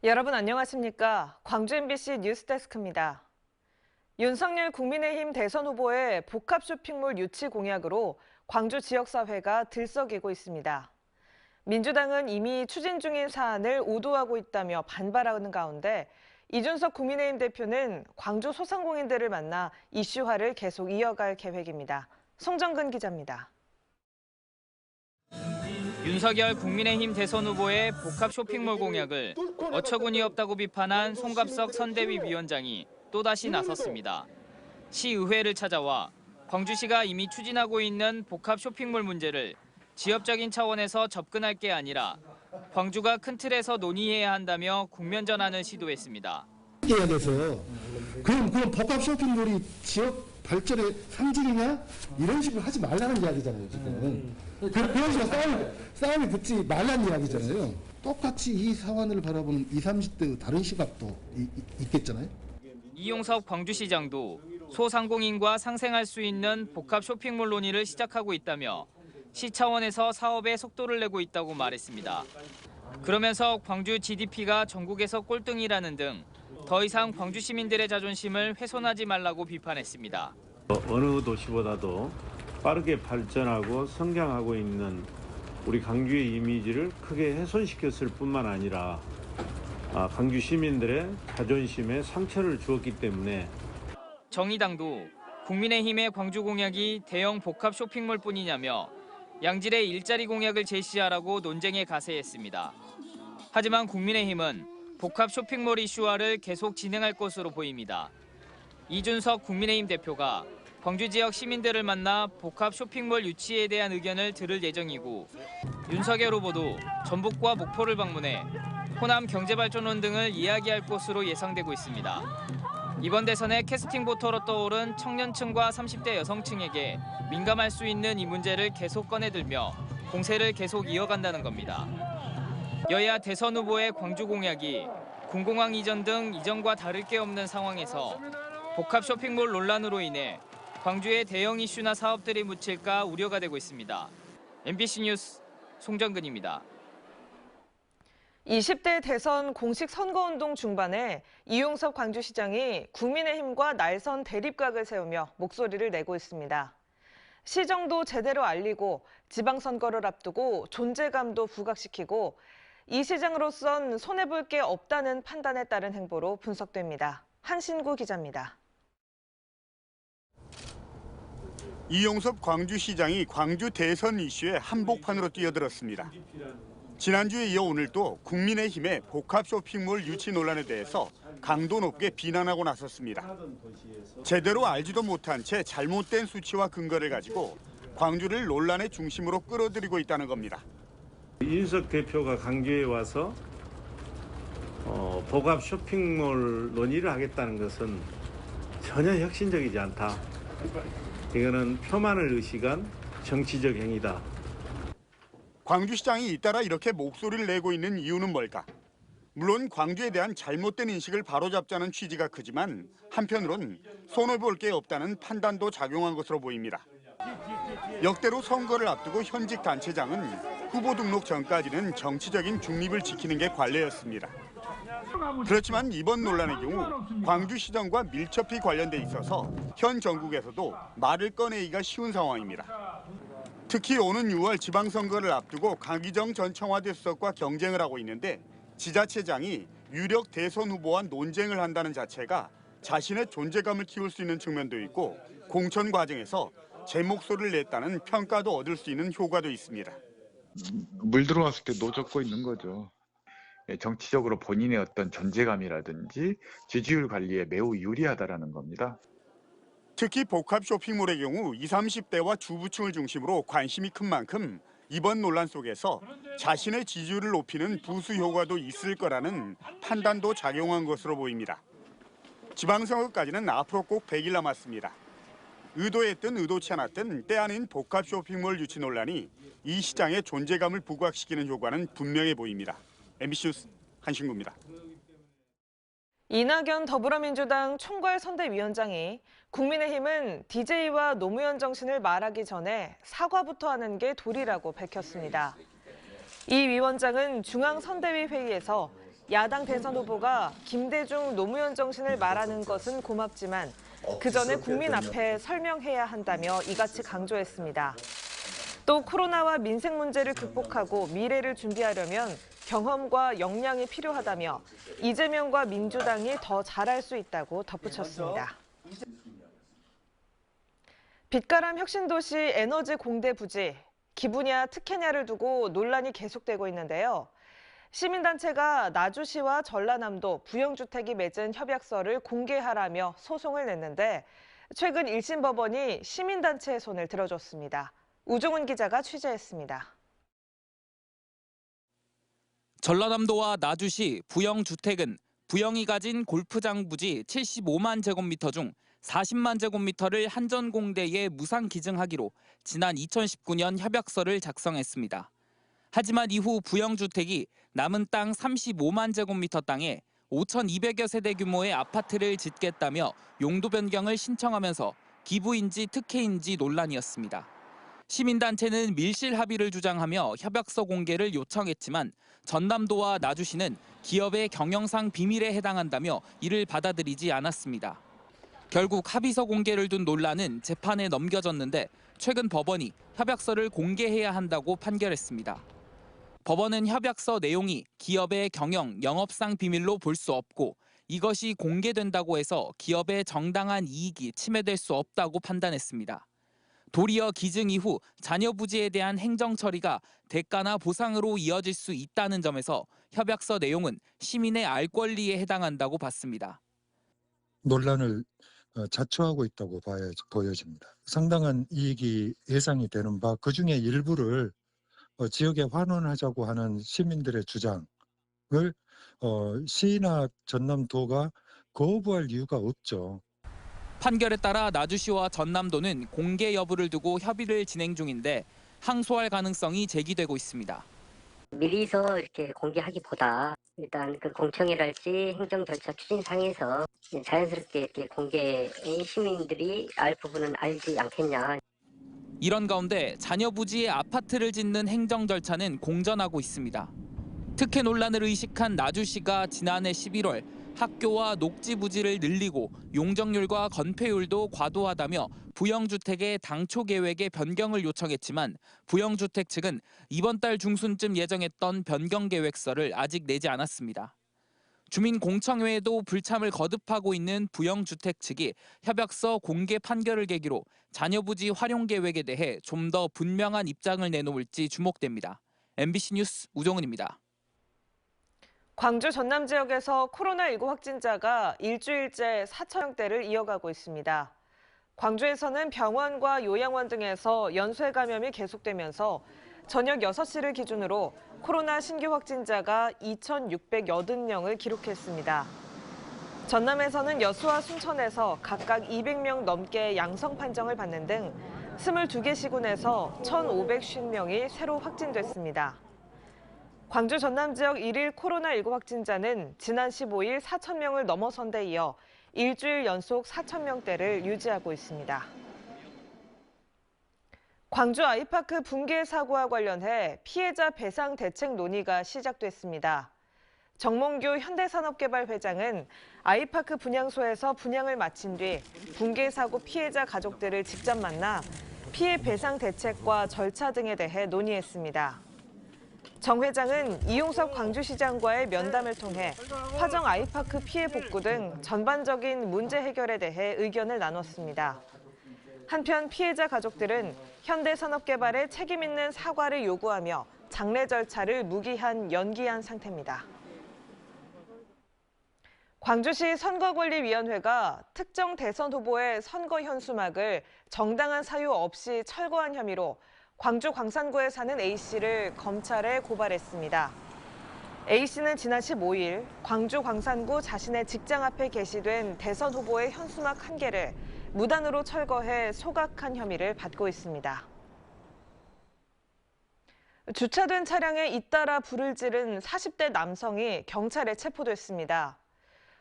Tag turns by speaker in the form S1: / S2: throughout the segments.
S1: 여러분 안녕하십니까? 광주 MBC 뉴스데스크입니다. 윤석열 국민의힘 대선 후보의 복합 쇼핑몰 유치 공약으로 광주 지역사회가 들썩이고 있습니다. 민주당은 이미 추진 중인 사안을 오도하고 있다며 반발하는 가운데 이준석 국민의힘 대표는 광주 소상공인들을 만나 이슈화를 계속 이어갈 계획입니다. 송정근 기자입니다.
S2: 윤석열 국민의힘 대선 후보의 복합 쇼핑몰 공약을 어처구니 없다고 비판한 송갑석 선대위 위원장이 또다시 나섰습니다. 시의회를 찾아와 광주시가 이미 추진하고 있는 복합 쇼핑몰 문제를 지역적인 차원에서 접근할 게 아니라 광주가 큰 틀에서 논의해야 한다며 국면 전환을 시도했습니다.
S3: 이야기해서 그럼 복합 쇼핑몰이 지역 발전의 상징이냐? 이런 식으로 하지 말라는 이야기잖아요, 지금. 그런 식으로 싸움이 붙지 말라는 이야기잖아요. 똑같이 이 사안을 바라보는 20, 30대 다른 시각도 있겠잖아요.
S2: 이용섭 광주시장도 소상공인과 상생할 수 있는 복합 쇼핑몰 논의를 시작하고 있다며 시 차원에서 사업에 속도를 내고 있다고 말했습니다. 그러면서 광주 GDP가 전국에서 꼴등이라는 등 더 이상 광주 시민들의 자존심을 훼손하지 말라고 비판했습니다.
S4: 어느 도시보다도 빠르게 발전하고 성장하고 있는 우리 광주의 이미지를 크게 훼손시켰을 뿐만 아니라 광주 시민들의 자존심에 상처를 주었기 때문에
S2: 정의당도 국민의힘의 광주 공약이 대형 복합 쇼핑몰뿐이냐며 양질의 일자리 공약을 제시하라고 논쟁에 가세했습니다. 하지만 국민의힘은 복합 쇼핑몰 이슈화를 계속 진행할 것으로 보입니다. 이준석 국민의힘 대표가 광주 지역 시민들을 만나 복합 쇼핑몰 유치에 대한 의견을 들을 예정이고 윤석열 후보도 전북과 목포를 방문해 호남 경제발전원 등을 이야기할 것으로 예상되고 있습니다. 이번 대선의 캐스팅 보터로 떠오른 청년층과 30대 여성층에게 민감할 수 있는 이 문제를 계속 꺼내들며 공세를 계속 이어간다는 겁니다. 여야 대선 후보의 광주 공약이 군공항 이전 등 이전과 다를 게 없는 상황에서 복합 쇼핑몰 논란으로 인해 광주의 대형 이슈나 사업들이 묻힐까 우려가 되고 있습니다. MBC 뉴스 송정근입니다.
S1: 20대 대선 공식 선거운동 중반에 이용섭 광주시장이 국민의힘과 날선 대립각을 세우며 목소리를 내고 있습니다. 시정도 제대로 알리고 지방선거를 앞두고 존재감도 부각시키고 이 시장으로선 손해볼 게 없다는 판단에 따른 행보로 분석됩니다. 한신구 기자입니다.
S5: 이용섭 광주시장이 광주 대선 이슈에 한복판으로 뛰어들었습니다. 지난주에 이어 오늘도 국민의힘의 복합 쇼핑몰 유치 논란에 대해서 강도 높게 비난하고 나섰습니다. 제대로 알지도 못한 채 잘못된 수치와 근거를 가지고 광주를 논란의 중심으로 끌어들이고 있다는 겁니다.
S4: 이준석 대표가 광주에 와서 복합 쇼핑몰 논의를 하겠다는 것은 전혀 혁신적이지 않다. 이거는 표만을 의식한 정치적 행위다.
S5: 광주시장이 잇따라 이렇게 목소리를 내고 있는 이유는 뭘까? 물론 광주에 대한 잘못된 인식을 바로잡자는 취지가 크지만 한편으론 손해볼 게 없다는 판단도 작용한 것으로 보입니다. 역대로 선거를 앞두고 현직 단체장은 후보 등록 전까지는 정치적인 중립을 지키는 게 관례였습니다. 그렇지만 이번 논란의 경우 광주시정과 밀접히 관련돼 있어서 현 정국에서도 말을 꺼내기가 쉬운 상황입니다. 특히 오는 6월 지방선거를 앞두고 강기정 전 청와대 수석과 경쟁을 하고 있는데 지자체장이 유력 대선 후보와 논쟁을 한다는 자체가 자신의 존재감을 키울 수 있는 측면도 있고 공천 과정에서 제 목소리를 냈다는 평가도 얻을 수 있는 효과도 있습니다.
S6: 물 들어왔을 때 노젓고 있는 거죠. 정치적으로 본인의 어떤 존재감이라든지 지지율 관리에 매우 유리하다라는 겁니다.
S5: 특히 복합 쇼핑몰의 경우 20, 30대와 주부층을 중심으로 관심이 큰 만큼 이번 논란 속에서 자신의 지지율을 높이는 부수 효과도 있을 거라는 판단도 작용한 것으로 보입니다. 지방선거까지는 앞으로 꼭 100일 남았습니다. 의도했든 의도치 않았든 때 아닌 복합 쇼핑몰 유치 논란이 이 시장의 존재감을 부각시키는 효과는 분명해 보입니다. MBC 뉴스 한신구입니다.
S1: 이낙연 더불어민주당 총괄선대위원장이 국민의힘은 DJ와 노무현 정신을 말하기 전에 사과부터 하는 게 도리라고 밝혔습니다. 이 위원장은 중앙선대위 회의에서 야당 대선 후보가 김대중 노무현 정신을 말하는 것은 고맙지만 그 전에 국민 앞에 설명해야 한다며 이같이 강조했습니다. 또 코로나와 민생 문제를 극복하고 미래를 준비하려면 경험과 역량이 필요하다며 이재명과 민주당이 더 잘할 수 있다고 덧붙였습니다. 빛가람 혁신도시 에너지 공대 부지, 기부냐 특혜냐를 두고 논란이 계속되고 있는데요. 시민단체가 나주시와 전라남도 부영주택이 맺은 협약서를 공개하라며 소송을 냈는데 최근 1심 법원이 시민단체의 손을 들어줬습니다. 우종은 기자가 취재했습니다.
S7: 전라남도와 나주시 부영주택은 부영이 가진 골프장 부지 75만 제곱미터 중 40만 제곱미터를 한전공대에 무상 기증하기로 지난 2019년 협약서를 작성했습니다. 하지만 이후 부영주택이 남은 땅 35만 제곱미터 땅에 5,200여 세대 규모의 아파트를 짓겠다며 용도 변경을 신청하면서 기부인지 특혜인지 논란이었습니다. 시민단체는 밀실 합의를 주장하며 협약서 공개를 요청했지만 전남도와 나주시는 기업의 경영상 비밀에 해당한다며 이를 받아들이지 않았습니다. 결국 합의서 공개를 둔 논란은 재판에 넘겨졌는데 최근 법원이 협약서를 공개해야 한다고 판결했습니다. 법원은 협약서 내용이 기업의 경영, 영업상 비밀로 볼 수 없고 이것이 공개된다고 해서 기업의 정당한 이익이 침해될 수 없다고 판단했습니다. 도리어 기증 이후 자녀 부지에 대한 행정 처리가 대가나 보상으로 이어질 수 있다는 점에서 협약서 내용은 시민의 알 권리에 해당한다고 봤습니다.
S8: 논란을 자초하고 있다고 보여집니다. 상당한 이익이 예상이 되는 바 그중에 일부를 지역에 환원하자고 하는 시민들의 주장을 시나 전남도가 거부할 이유가 없죠.
S7: 판결에 따라 나주시와 전남도는 공개 여부를 두고 협의를 진행 중인데 항소할 가능성이 제기되고 있습니다.
S9: 미리서 이렇게 공개하기보다 일단 그 공청회랄지 행정 절차 추진상에서 자연스럽게 이렇게 공개해 시민들이 알 부분은 알지 않겠냐.
S7: 이런 가운데 자녀 부지에 아파트를 짓는 행정 절차는 공전하고 있습니다. 특혜 논란을 의식한 나주시가 지난해 11월 학교와 녹지 부지를 늘리고 용적률과 건폐율도 과도하다며 부영주택의 당초 계획의 변경을 요청했지만 부영주택 측은 이번 달 중순쯤 예정했던 변경 계획서를 아직 내지 않았습니다. 주민공청회에도 불참을 거듭하고 있는 부영주택 측이 협약서 공개 판결을 계기로 자녀부지 활용 계획에 대해 좀 더 분명한 입장을 내놓을지 주목됩니다. MBC 뉴스 우종은입니다.
S1: 광주 전남 지역에서 코로나19 확진자가 일주일째 4,000명대를 이어가고 있습니다. 광주에서는 병원과 요양원 등에서 연쇄 감염이 계속되면서 저녁 6시를 기준으로 코로나 신규 확진자가 2,680명을 기록했습니다. 전남에서는 여수와 순천에서 각각 200명 넘게 양성 판정을 받는 등 22개 시군에서 1,550명이 새로 확진됐습니다. 광주 전남 지역 1일 코로나19 확진자는 지난 15일 4,000명을 넘어선 데 이어 일주일 연속 4,000명대를 유지하고 있습니다. 광주 아이파크 붕괴 사고와 관련해 피해자 배상 대책 논의가 시작됐습니다. 정몽규 현대산업개발 회장은 아이파크 분향소에서 분향을 마친 뒤 붕괴 사고 피해자 가족들을 직접 만나 피해 배상 대책과 절차 등에 대해 논의했습니다. 정 회장은 이용섭 광주시장과의 면담을 통해 화정 아이파크 피해 복구 등 전반적인 문제 해결에 대해 의견을 나눴습니다. 한편 피해자 가족들은 현대산업개발에 책임 있는 사과를 요구하며 장례 절차를 무기한 연기한 상태입니다. 광주시 선거관리위원회가 특정 대선 후보의 선거 현수막을 정당한 사유 없이 철거한 혐의로 광주 광산구에 사는 A씨를 검찰에 고발했습니다. A씨는 지난 15일 광주 광산구 자신의 직장 앞에 게시된 대선 후보의 현수막 1개를 무단으로 철거해 소각한 혐의를 받고 있습니다. 주차된 차량에 잇따라 불을 지른 40대 남성이 경찰에 체포됐습니다.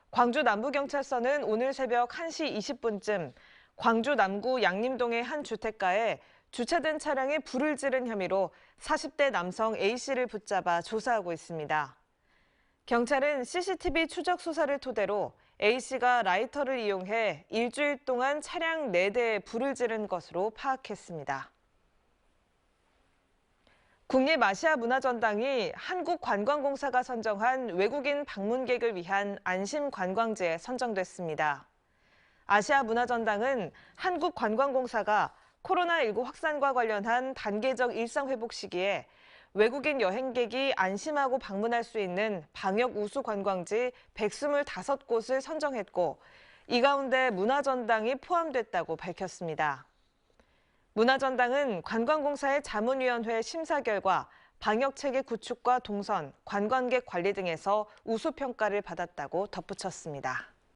S1: 광주 남부경찰서는 오늘 새벽 1시 20분쯤 광주 남구 양림동의 한 주택가에 주차된 차량에 불을 지른 혐의로 40대 남성 A씨를 붙잡아 조사하고 있습니다. 경찰은 CCTV 추적 수사를 토대로 A씨가 라이터를 이용해 일주일 동안 차량 4대에 불을 지른 것으로 파악했습니다. 국립아시아문화전당이 한국관광공사가 선정한 외국인 방문객을 위한 안심관광지에 선정됐습니다. 아시아문화전당은 한국관광공사가 코로나19 확산과 관련한 단계적 일상회복 시기에 외국인 여행객이 안심하고 방문할 수 있는 방역 우수 관광지 125곳을 선정했고, 이 가운데 문화전당이 포함됐다고 밝혔습니다. 문화전당은 관광공사의 자문위원회 심사 결과 방역체계 구축과 동선, 관광객 관리 등에서 우수평가를 받았다고 덧붙였습니다.